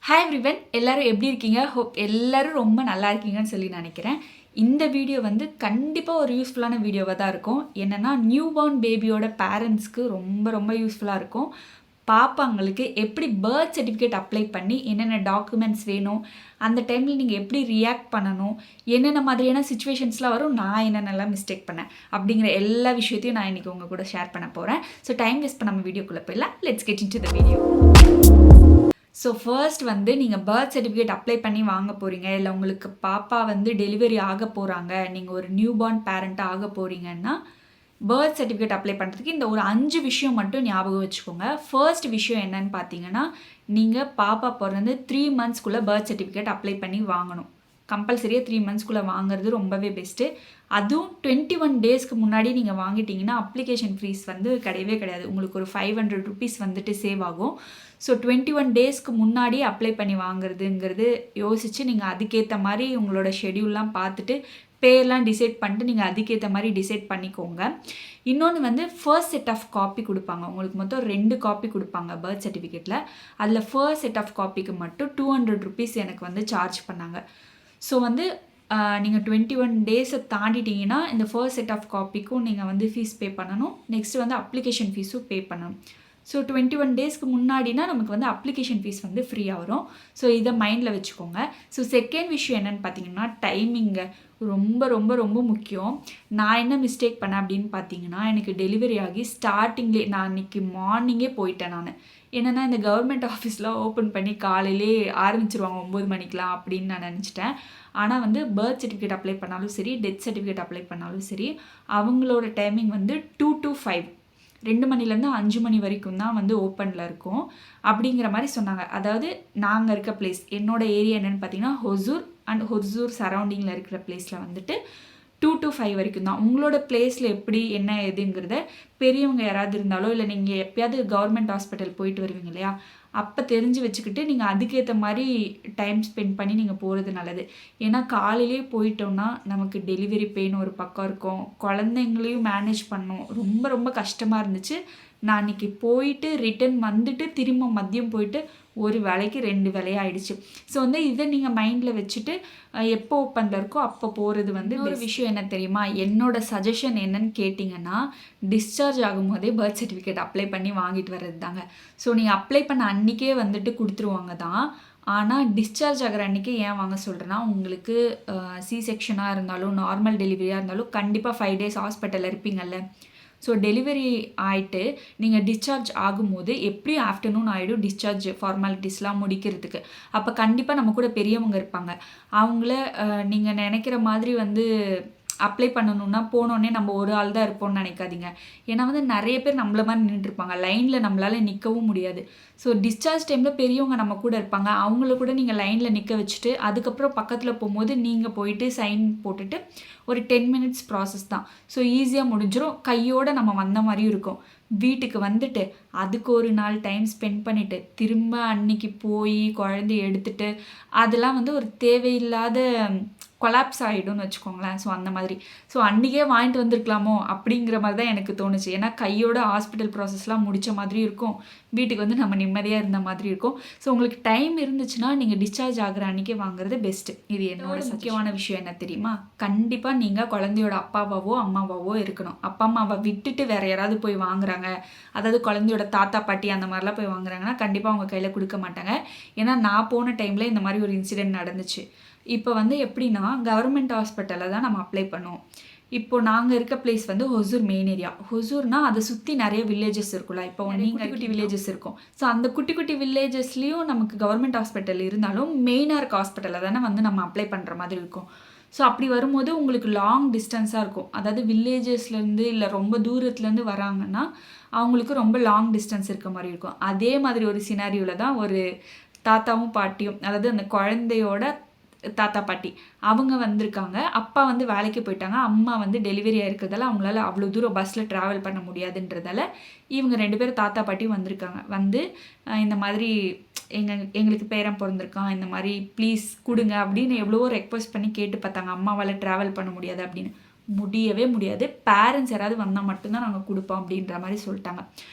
Hi everyone, எல்லாரும் எப்படி இருக்கீங்க? ஹோப் எல்லாரும் ரொம்ப நல்லா இருக்கீங்கன்னு சொல்லி நினைக்கிறேன். இந்த வீடியோ வந்து கண்டிப்பாக ஒரு யூஸ்ஃபுல்லான வீடியோவாக தான் இருக்கும். என்னென்னா நியூ பார்ன் பேபியோட பேரண்ட்ஸ்க்கு ரொம்ப ரொம்ப யூஸ்ஃபுல்லாக இருக்கும். பாப்பாங்களுக்கு எப்படி பர்த் சர்டிஃபிகேட் அப்ளை பண்ணி என்னென்ன டாக்குமெண்ட்ஸ் வேணும், அந்த டைமில் நீங்கள் எப்படி ரியாக்ட் பண்ணணும், என்னென்ன மாதிரியான சுச்சுவேஷன்ஸ்லாம் வரும், நான் என்னென்னலாம் மிஸ்டேக் பண்ணேன் அப்படிங்கிற எல்லா விஷயத்தையும் நான் இன்றைக்கி உங்கள் கூட ஷேர் பண்ண போகிறேன். ஸோ டைம் வேஸ்ட் பண்ணாமல் வீடியோக்குள்ளே போயிடலாம். Let's get into the video. So first வந்து நீங்கள் பர்த் சர்டிஃபிகேட் அப்ளை பண்ணி வாங்க போகிறீங்க, இல்லை உங்களுக்கு பாப்பா வந்து டெலிவரி ஆக போகிறாங்க, நீங்கள் ஒரு நியூ பார்ன் பேரண்ட்டாக ஆக போகிறீங்கன்னா பர்த் சர்டிஃபிகேட் அப்ளை பண்ணுறதுக்கு இந்த ஒரு 5 விஷயம் மட்டும் ஞாபகம் வச்சுக்கோங்க. ஃபர்ஸ்ட் விஷயம் என்னன்னு பார்த்தீங்கன்னா, நீங்கள் பாப்பா பிறந்து 3 மந்த்ஸ்க்குள்ளே பர்த் சர்டிஃபிகேட் அப்ளை பண்ணி வாங்கணும். கம்பல்சரியாக 3 மந்த்ஸ்க்குள்ளே வாங்குறது ரொம்பவே பெஸ்ட்டு. அதுவும் 21 டேஸ்க்கு முன்னாடி நீங்கள் வாங்கிட்டீங்கன்னா அப்ளிகேஷன் ஃபீஸ் வந்து கிடையவே கிடையாது. உங்களுக்கு ஒரு 500 ருபீஸ் வந்துட்டு சேவ் ஆகும். ஸோ 21 டேஸ்க்கு முன்னாடி அப்ளை பண்ணி வாங்குறதுங்கிறது யோசித்து நீங்கள் அதுக்கேற்ற மாதிரி உங்களோட ஷெடியூல்லாம் பார்த்துட்டு பேர்லாம் டிசைட் பண்ணிட்டு நீங்கள் அதுக்கேற்ற மாதிரி டிசைட் பண்ணிக்கோங்க. இன்னொன்று வந்து ஃபர்ஸ்ட் செட் ஆஃப் காப்பி கொடுப்பாங்க. உங்களுக்கு மொத்தம் 2 காப்பி கொடுப்பாங்க பர்த் சர்டிஃபிகேட்டில். அதில் ஃபர்ஸ்ட் செட் ஆஃப் காப்பிக்கு மட்டும் 200 ருபீஸ் எனக்கு வந்து சார்ஜ் பண்ணாங்க. ஸோ வந்து நீங்கள் 21 டேஸை தாண்டிட்டிங்கன்னா இந்த ஃபர்ஸ்ட் செட் ஆஃப் காப்பிக்கும் நீங்கள் வந்து ஃபீஸ் பே பண்ணணும். நெக்ஸ்ட்டு வந்து அப்ளிகேஷன் ஃபீஸும் பே பண்ணணும். ஸோ 21 டேஸ்க்கு முன்னாடினா நமக்கு வந்து அப்ளிகேஷன் ஃபீஸ் வந்து ஃப்ரீயாக வரும். ஸோ இதை மைண்டில் வச்சுக்கோங்க. ஸோ செகண்ட் விஷயம் என்னென்னு பார்த்தீங்கன்னா டைமிங்கு ரொம்ப ரொம்ப ரொம்ப முக்கியம். நான் என்ன மிஸ்டேக் பண்ணேன் அப்படின்னு பார்த்தீங்கன்னா, எனக்கு டெலிவரி ஆகி ஸ்டார்டிங்லேயே நான் அன்றைக்கி மார்னிங்கே போயிட்டேன். நான் என்னென்னா இந்த கவர்மெண்ட் ஆஃபீஸ்லாம் ஓப்பன் பண்ணி காலையிலே ஆரம்பிச்சிருவாங்க 9 மணிக்கெலாம் அப்படின்னு நான் நினச்சிட்டேன். ஆனால் வந்து பர்த் சர்டிஃபிகேட் அப்ளை பண்ணாலும் சரி, டெத் சர்டிஃபிகேட் அப்ளை பண்ணாலும் சரி, அவங்களோட டைமிங் வந்து 2 to 5, 2 மணிலேருந்து 5 மணி வரைக்கும் தான் வந்து ஓப்பனில் இருக்கும் அப்படிங்கிற மாதிரி சொன்னாங்க. அதாவது நாங்கள் இருக்க பிளேஸ், என்னோட ஏரியா என்னென்னு பார்த்தீங்கன்னா ஹொசூர் அண்ட் ஹொசூர் சரௌண்டிங்கில் இருக்கிற பிளேஸில் வந்துட்டு 2 to 5 வரைக்கும் தான். உங்களோட பிளேஸில் எப்படி என்ன எதுங்கிறத பெரியவங்க யாராவது இருந்தாலோ, இல்லை நீங்கள் எப்பயாவது கவர்மெண்ட் ஹாஸ்பிட்டல் போயிட்டு வருவீங்க இல்லையா, அப்போ தெரிஞ்சு வச்சுக்கிட்டு நீங்கள் அதுக்கேற்ற மாதிரி டைம் ஸ்பெண்ட் பண்ணி நீங்கள் போகிறது நல்லது. ஏன்னா காலையிலே போயிட்டோம்னா நமக்கு டெலிவரி பெயின் ஒரு பக்கம் இருக்கும், குழந்தைங்களையும் மேனேஜ் பண்ணணும், ரொம்ப ரொம்ப கஷ்டமாக இருந்துச்சு. நான் அன்றைக்கி போயிட்டு ரிட்டன் வந்துட்டு திரும்ப மதியம் போயிட்டு ஒரு வேலைக்கு 2 வேலையாகிடுச்சு. ஸோ வந்து இதை நீங்கள் மைண்டில் வச்சுட்டு எப்போ ஓப்பனில் இருக்கோ அப்போ போகிறது வந்து ஒரு விஷயம். என்ன தெரியுமா, என்னோட சஜஷன் என்னன்னு கேட்டிங்கன்னா, டிஸ்சார்ஜ் ஆகும்போதே பர்த் சர்டிஃபிகேட் அப்ளை பண்ணி வாங்கிட்டு வர்றது தாங்க. ஸோ நீங்கள் அப்ளை பண்ண அன்றைக்கே வந்துட்டு கொடுத்துருவாங்க தான். ஆனால் டிஸ்சார்ஜ் ஆகிற அன்றைக்கி ஏன் வாங்க சொல்கிறேன்னா, உங்களுக்கு சி செக்ஷனாக இருந்தாலும் நார்மல் டெலிவரியாக இருந்தாலும் கண்டிப்பாக 5 டேஸ் ஹாஸ்பிட்டலில் இருப்பீங்கள்ல. ஸோ டெலிவரி ஆகிட்டு நீங்கள் டிஸ்சார்ஜ் ஆகும்போது எப்படியும் ஆஃப்டர்நூன் ஆகிடும் டிஸ்சார்ஜ் ஃபார்மாலிட்டிஸ்லாம் முடிக்கிறதுக்கு. அப்போ கண்டிப்பாக நம்ம கூட பெரியவங்க இருப்பாங்க. அவங்கள நீங்கள் நினைக்கிற மாதிரி வந்து அப்ளை பண்ணணுன்னா போனோடனே நம்ம ஒரு ஆள் தான் இருப்போம்னு நினைக்காதீங்க. ஏன்னா வந்து நிறைய பேர் நம்மள மாதிரி நின்றுருப்பாங்க, லைனில் நம்மளால் நிற்கவும் முடியாது. ஸோ டிஸ்சார்ஜ் டைமில் பெரியவங்க நம்ம கூட இருப்பாங்க, அவங்கள கூட நீங்கள் லைனில் நிற்க வச்சுட்டு அதுக்கப்புறம் பக்கத்தில் போகும்போது நீங்கள் போயிட்டு சைன் போட்டுட்டு ஒரு 10 மினிட்ஸ் ப்ராசஸ் தான். ஸோ ஈஸியாக முடிஞ்சிடும். கையோடு நம்ம வந்த மாதிரியும் இருக்கும். வீட்டுக்கு வந்துட்டு அதுக்கு ஒரு நாள் டைம் ஸ்பெண்ட் பண்ணிவிட்டு திரும்ப அன்னைக்கு போய் குழந்தைய எடுத்துகிட்டு அதெல்லாம் வந்து ஒரு தேவையில்லாத கொலாப்ஸ் ஆகிடும்னு வச்சுக்கோங்களேன். ஸோ அந்த மாதிரி. ஸோ அன்றைக்கே வாங்கிட்டு வந்திருக்கலாமோ அப்படிங்கிற மாதிரி தான் எனக்கு தோணுச்சு. ஏன்னா கையோட ஹாஸ்பிட்டல் ப்ராசஸ்லாம் முடித்த மாதிரி இருக்கும், வீட்டுக்கு வந்து நம்ம நிம்மதியாக இருந்த மாதிரி இருக்கும். ஸோ உங்களுக்கு டைம் இருந்துச்சுன்னா நீங்கள் டிஸ்சார்ஜ் ஆகிற அன்றைக்கே வாங்குறது பெஸ்ட்டு. இது என்னோட முக்கியமான விஷயம் என்ன தெரியுமா, கண்டிப்பாக நீங்கள் குழந்தையோட அப்பாவாவோ அம்மாவாவோ இருக்கணும். அப்பா அம்மாவை விட்டுட்டு வேறு யாராவது போய் வாங்குறாங்க, அதாவது குழந்தையோட தாத்தா பாட்டி அந்த மாதிரிலாம் போய் வாங்குறாங்கன்னா கண்டிப்பாக அவங்க கையில் கொடுக்க மாட்டாங்க. ஏன்னா நான் போன டைமில் இந்த மாதிரி ஒரு இன்சிடென்ட் நடந்துச்சு. இப்போ வந்து எப்படின்னா கவர்மெண்ட் ஹாஸ்பிட்டலில் தான் நம்ம அப்ளை பண்ணுவோம். இப்போது நாங்கள் இருக்க பிளேஸ் வந்து ஹொசூர் மெயின் ஏரியா. ஹொசூர்னால் அதை சுற்றி நிறைய வில்லேஜஸ் இருக்குல்ல, இப்போ நீங்கள் குட்டி வில்லேஜஸ் இருக்கும். ஸோ அந்த குட்டி குட்டி வில்லேஜஸ்லேயும் நமக்கு கவர்மெண்ட் ஹாஸ்பிட்டல் இருந்தாலும் மெயினாக இருக்க ஹாஸ்பிட்டலில் தானே வந்து நம்ம அப்ளை பண்ணுற மாதிரி இருக்கும். ஸோ அப்படி வரும்போது உங்களுக்கு லாங் டிஸ்டன்ஸாக இருக்கும். அதாவது வில்லேஜஸ்லேருந்து இல்லை ரொம்ப தூரத்துலேருந்து வராங்கன்னா அவங்களுக்கு ரொம்ப லாங் டிஸ்டன்ஸ் இருக்க மாதிரி இருக்கும். அதே மாதிரி ஒரு சினாரியோவில் தான் ஒரு தாத்தாவும் பாட்டியும், அதாவது அந்த குழந்தையோட தாத்தா பாட்டி அவங்க வந்திருக்காங்க. அப்பா வந்து வேலைக்கு போயிட்டாங்க, அம்மா வந்து டெலிவரி ஆகிருக்கிறதால அவங்களால அவ்வளோ தூரம் பஸ்ஸில் ட்ராவல் பண்ண முடியாதுன்றதால இவங்க 2 பேரும் தாத்தா பாட்டியும் வந்திருக்காங்க. வந்து இந்த மாதிரி எங்களுக்கு பேரன் பிறந்திருக்கான், இந்த மாதிரி ப்ளீஸ் கொடுங்க அப்படின்னு எவ்வளவோ ரெக்வஸ்ட் பண்ணி கேட்டு பார்த்தாங்க. அம்மாவால் ட்ராவல் பண்ண முடியாது அப்படின்னு. முடியவே முடியாது, பேரண்ட்ஸ் யாராவது வந்தால் மட்டும்தான் நாங்கள் கொடுப்போம் அப்படின்ற மாதிரி சொல்லிட்டாங்க.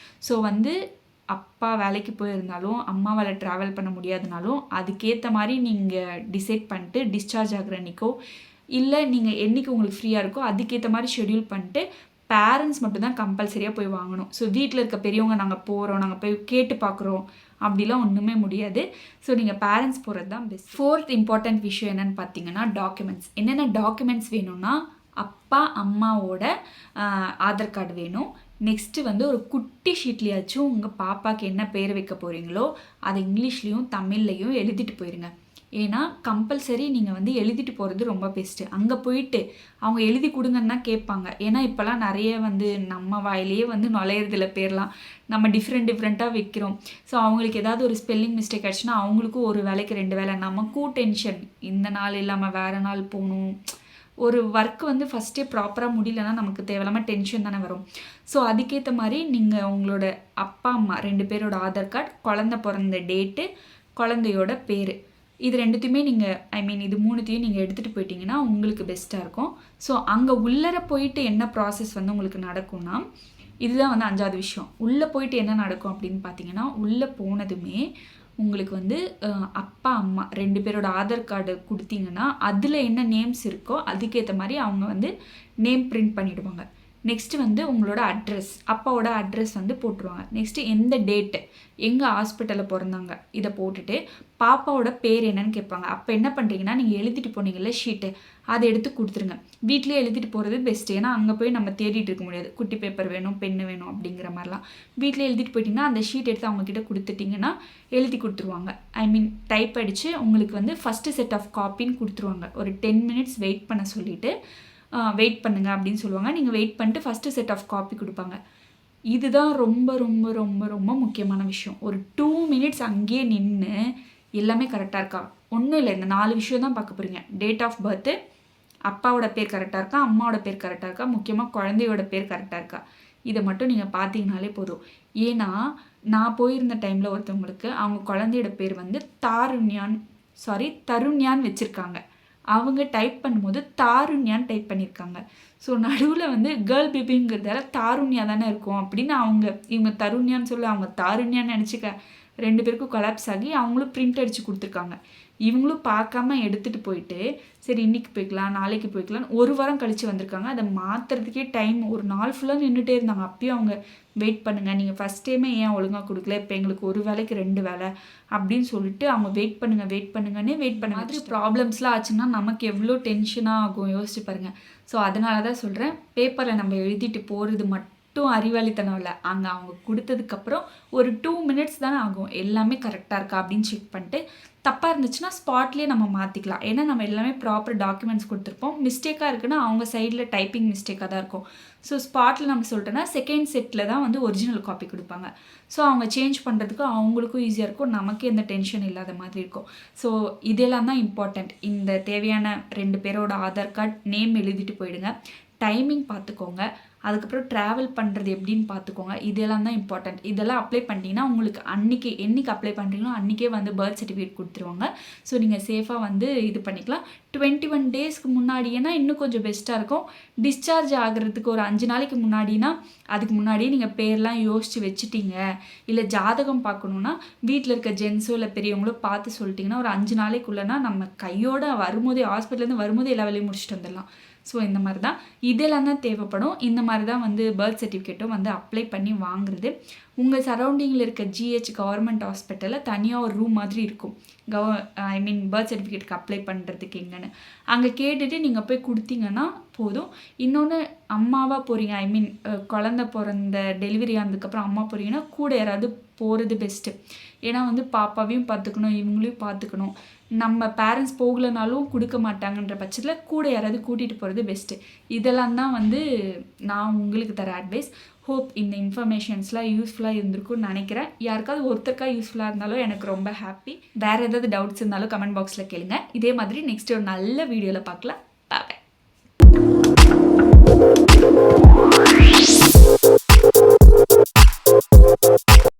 ஸோ வந்து அப்பா வேலைக்கு போயிருந்தாலும் அம்மாவால் ட்ராவல் பண்ண முடியாதுனாலும் அதுக்கேற்ற மாதிரி நீங்கள் டிசைட் பண்ணிட்டு டிஸ்சார்ஜ் ஆகிற அன்றைக்கோ இல்லை நீங்கள் என்றைக்கு உங்களுக்கு ஃப்ரீயாக இருக்கோ அதுக்கேற்ற மாதிரி ஷெட்யூல் பண்ணிட்டு பேரண்ட்ஸ் மட்டும்தான் கம்பல்சரியாக போய் வாங்கணும். ஸோ வீட்டில் இருக்க பெரியவங்க நாங்கள் போகிறோம், நாங்கள் போய் கேட்டு பார்க்குறோம் அப்படிலாம் ஒன்றுமே முடியாது. ஸோ நீங்கள் பேரண்ட்ஸ் போகிறது தான் பெஸ்ட். 4th இம்பார்ட்டண்ட் விஷயம் என்னென்னு பார்த்தீங்கன்னா டாக்குமெண்ட்ஸ். என்னென்ன டாக்குமெண்ட்ஸ் வேணும்னா அப்பா அம்மாவோட ஆதார் கார்டு வேணும். நெக்ஸ்ட்டு வந்து ஒரு குட்டி ஷீட்லேயாச்சும் உங்கள் பாப்பாவுக்கு என்ன பேர் வைக்க போகிறீங்களோ அதை இங்கிலீஷ்லேயும் தமிழ்லையும் எழுதிட்டு போயிருங்க. ஏன்னா கம்பல்சரி நீங்கள் வந்து எழுதிட்டு போகிறது ரொம்ப பெஸ்ட்டு. அங்கே போயிட்டு அவங்க எழுதி கொடுங்கன்னு தான் கேட்பாங்க. ஏன்னா இப்போலாம் நிறைய வந்து நம்ம வாயிலேயே வந்து நுழையிறதில்ல பேர்லாம், நம்ம டிஃப்ரெண்ட்டாக வைக்கிறோம். ஸோ அவங்களுக்கு ஏதாவது ஒரு ஸ்பெல்லிங் மிஸ்டேக் ஆச்சுன்னா அவங்களுக்கும் ஒரு வேலைக்கு 2 வேலை, நமக்கும் டென்ஷன். இந்த நாள் இல்லாமல் வேறு நாள் போகணும். ஒரு ஒர்க் வந்து ஃபஸ்ட்டே ப்ராப்பராக முடியலன்னா நமக்கு தேவையில்லாமல் டென்ஷன் தானே வரும். ஸோ அதுக்கேற்ற மாதிரி நீங்கள் உங்களோட அப்பா அம்மா 2 பேரோட ஆதார் கார்டு, குழந்த பிறந்த டேட்டு, குழந்தையோட பேர், இது 2த்தையுமே நீங்கள் இது 3த்தையும் நீங்கள் எடுத்துகிட்டு போயிட்டீங்கன்னா உங்களுக்கு பெஸ்ட்டாக இருக்கும். ஸோ அங்கே உள்ளர போயிட்டு என்ன ப்ராசஸ் வந்து உங்களுக்கு நடக்கும்னா இதுதான் வந்து 5வது விஷயம். உள்ளே போயிட்டு என்ன நடக்கும் அப்படின்னு பார்த்தீங்கன்னா, உள்ளே போனதுமே உங்களுக்கு வந்து அப்பா அம்மா 2 பேரோட ஆதார் கார்டு கொடுத்தீங்கன்னா அதில் என்ன நேம்ஸ் இருக்கோ அதுக்கேற்ற மாதிரி அவங்க வந்து நேம் பிரிண்ட் பண்ணிவிடுவாங்க. நெக்ஸ்ட்டு வந்து உங்களோட அட்ரஸ், அப்பாவோட அட்ரஸ் வந்து போட்டுருவாங்க. நெக்ஸ்ட்டு எந்த டேட்டு, எங்கே ஹாஸ்பிட்டலில் பிறந்தாங்க இதை போட்டுட்டு பாப்பாவோட பேர் என்னன்னு கேட்பாங்க. அப்போ என்ன பண்ணுறீங்கன்னா, நீங்கள் எழுதிட்டு போனீங்கல்ல ஷீட்டு, அதை எடுத்து கொடுத்துருங்க. வீட்லேயே எழுதிட்டு போகிறது பெஸ்ட்டு. ஏன்னா அங்கே போய் நம்ம தேடிட்டு இருக்க முடியாது. குட்டி பேப்பர் வேணும், பென்னு வேணும் அப்படிங்கிற மாதிரிலாம். வீட்டிலே எழுதிட்டு போயிட்டிங்கன்னா அந்த ஷீட் எடுத்து அவங்கக்கிட்ட கொடுத்துட்டிங்கன்னா எழுதி கொடுத்துருவாங்க. டைப் அடித்து உங்களுக்கு வந்து ஃபஸ்ட்டு செட் ஆஃப் காப்பின்னு கொடுத்துருவாங்க. ஒரு 10 மினிட்ஸ் வெயிட் பண்ண சொல்லிவிட்டு வெயிட் பண்ணுங்கள் அப்படின்னு சொல்லுவாங்க. நீங்கள் வெயிட் பண்ணிட்டு ஃபஸ்ட்டு செட் ஆஃப் காப்பி கொடுப்பாங்க. இதுதான் ரொம்ப ரொம்ப ரொம்ப ரொம்ப முக்கியமான விஷயம். ஒரு 2 மினிட்ஸ் அங்கேயே நின்று எல்லாமே கரெக்டாக இருக்கா, ஒன்றும் இல்லை, இந்த 4 விஷயம் தான் பார்க்க போகிறீங்க. டேட் ஆஃப் பர்த்து, அப்பாவோட பேர் கரெக்டாக இருக்கா, அம்மாவோட பேர் கரெக்டாக இருக்கா, முக்கியமாக குழந்தையோட பேர் கரெக்டாக இருக்கா, இதை மட்டும் நீங்கள் பார்த்தீங்கனாலே போதும். ஏன்னா நான் போயிருந்த டைமில் ஒருத்தவங்களுக்கு அவங்க குழந்தையோட பேர் வந்து தருண்யான்னு வச்சுருக்காங்க. அவங்க டைப் பண்ணும்போது தாருண்யான்னு டைப் பண்ணியிருக்காங்க. ஸோ நடுவில் வந்து கேர்ள் பேபிங்கிறதால தாருண்யா தானே இருக்கும் அப்படின்னு இவங்க தருண்யான்னு சொல்லி அவங்க தாருண்யான்னு நினச்சிக்க 2 பேருக்கும் கொலாப்ஸ் ஆகி அவங்களும் பிரிண்ட் அடித்து கொடுத்துருக்காங்க. இவங்களும் பார்க்காம எடுத்துகிட்டு போயிட்டு சரி இன்றைக்கி போய்க்கலாம் நாளைக்கு போய்க்கலான்னு 1 வாரம் கழித்து வந்திருக்காங்க. அதை மாற்றுறதுக்கே டைம் ஒரு நாள் ஃபுல்லாக நின்றுட்டே இருந்தாங்க. அப்பயும் அவங்க வெயிட் பண்ணுங்கள், நீங்கள் ஃபஸ்ட் டைமே ஏன் ஒழுங்காக கொடுக்கல, இப்போ எங்களுக்கு 1 வேலைக்கு 2 வேலை அப்படின்னு சொல்லிட்டு அவங்க வெயிட் பண்ணுங்கன்னே வெயிட் பண்ண மாதிரி ப்ராப்ளம்ஸ்லாம் ஆச்சுன்னா நமக்கு எவ்வளோ டென்ஷனாக ஆகும் யோசிச்சு பாருங்கள். ஸோ அதனால தான் சொல்கிறேன், பேப்பரில் நம்ம எழுதிட்டு போகிறது மட்டும் அறிவாளித்தனம் இல்லை. அங்கே அவங்க கொடுத்ததுக்கப்புறம் ஒரு 2 மினிட்ஸ் தானே ஆகும், எல்லாமே கரெக்டாக இருக்கா அப்படின்னு செக் பண்ணிட்டு தப்பாக இருந்துச்சுன்னா ஸ்பாட்லேயே நம்ம மாற்றிக்கலாம். ஏன்னா நம்ம எல்லாமே ப்ராப்பர் டாக்குமெண்ட்ஸ் கொடுத்துருப்போம். மிஸ்டேக்காக இருக்குன்னா அவங்க சைடில் டைப்பிங் மிஸ்டேக்காக தான் இருக்கும். ஸோ ஸ்பாட்டில் நம்ம சொல்லிட்டோன்னா செகண்ட் செட்டில் தான் வந்து ஒரிஜினல் காப்பி கொடுப்பாங்க. ஸோ அவங்க சேஞ்ச் பண்ணுறதுக்கு அவங்களுக்கும் ஈஸியாக இருக்கும், நமக்கு எந்த டென்ஷன் இல்லாத மாதிரி இருக்கும். ஸோ இதெல்லாம் தான் இம்பார்ட்டண்ட். இந்த தேவையான 2 பேரோட ஆதார் கார்டு, நேம் எழுதிட்டு போயிடுங்க. டைமிங் பார்த்துக்கோங்க. அதுக்கப்புறம் ட்ராவல் பண்ணுறது எப்படின்னு பார்த்துக்கோங்க. இதெல்லாம் தான் இம்பார்ட்டண்ட். இதெல்லாம் அப்ளை பண்ணிட்டீங்கன்னா உங்களுக்கு என்றைக்கு அப்ளை பண்ணுறீங்களோ அன்றைக்கே வந்து பர்த் சர்டிஃபிகேட் கொடுத்துருவாங்க. ஸோ நீங்கள் சேஃபாக வந்து இது பண்ணிக்கலாம். 21 டேஸ்க்கு முன்னாடினா இன்னும் கொஞ்சம் பெஸ்ட்டாக இருக்கும். டிஸ்சார்ஜ் ஆகிறதுக்கு ஒரு 5 நாளைக்கு முன்னாடினா அதுக்கு முன்னாடியே நீங்கள் பேர்லாம் யோசித்து வச்சுட்டீங்க. இல்லை ஜாதகம் பார்க்கணுன்னா வீட்டில் இருக்க ஜென்ஸோ இல்லை பெரியவங்களோ பார்த்து சொல்லிட்டிங்கன்னா ஒரு 5 நாளைக்குள்ளனா நம்ம கையோட வரும்போதே ஹாஸ்பிட்டலேருந்து வரும்போதே எல்லா வேலையும் முடிச்சுட்டு வந்துடலாம். ஸோ இந்த மாதிரி தான் இதெல்லாம் தான் தேவைப்படும். இந்த மாதிரி தான் வந்து பர்த் சர்டிஃபிகேட்டும் வந்து அப்ளை பண்ணி வாங்குறது. உங்கள் சரௌண்டிங்கில் இருக்க ஜிஹெச் கவர்மெண்ட் ஹாஸ்பிட்டலில் தனியாக ஒரு ரூம் மாதிரி இருக்கும். பர்த் சர்டிஃபிகேட்டுக்கு அப்ளை பண்ணுறதுக்கு எங்கன்னு அங்கே கேட்டுட்டு நீங்கள் போய் கொடுத்தீங்கன்னா போதும். இன்னொன்று அம்மாவாக போகிறீங்க, குழந்த பிறந்த டெலிவரி ஆனதுக்கப்புறம் அம்மா போகிறீங்கன்னா கூட யாராவது போகிறது பெஸ்ட்டு. ஏன்னா வந்து பாப்பாவையும் பார்த்துக்கணும், இவங்களையும் பார்த்துக்கணும். நம்ம பேரண்ட்ஸ் போகலனாலும் கொடுக்க மாட்டாங்கன்ற பட்சத்தில் கூட யாராவது கூட்டிகிட்டு போகிறது பெஸ்ட்டு. இதெல்லாம் தான் வந்து நான் உங்களுக்கு தர அட்வைஸ். ஹோப் இந்த இன்ஃபர்மேஷன்ஸ்லாம் யூஸ்ஃபுல்லாக இருந்திருக்கும்னு நினைக்கிறேன். யாருக்காவது ஒருத்தருக்காக யூஸ்ஃபுல்லாக இருந்தாலும் எனக்கு ரொம்ப ஹாப்பி. வேறு ஏதாவது டவுட்ஸ் இருந்தாலும் கமெண்ட் பாக்ஸில் கேளுங்க. இதே மாதிரி நெக்ஸ்ட் ஒரு நல்ல வீடியோவில் பார்க்கலாம். பாய்.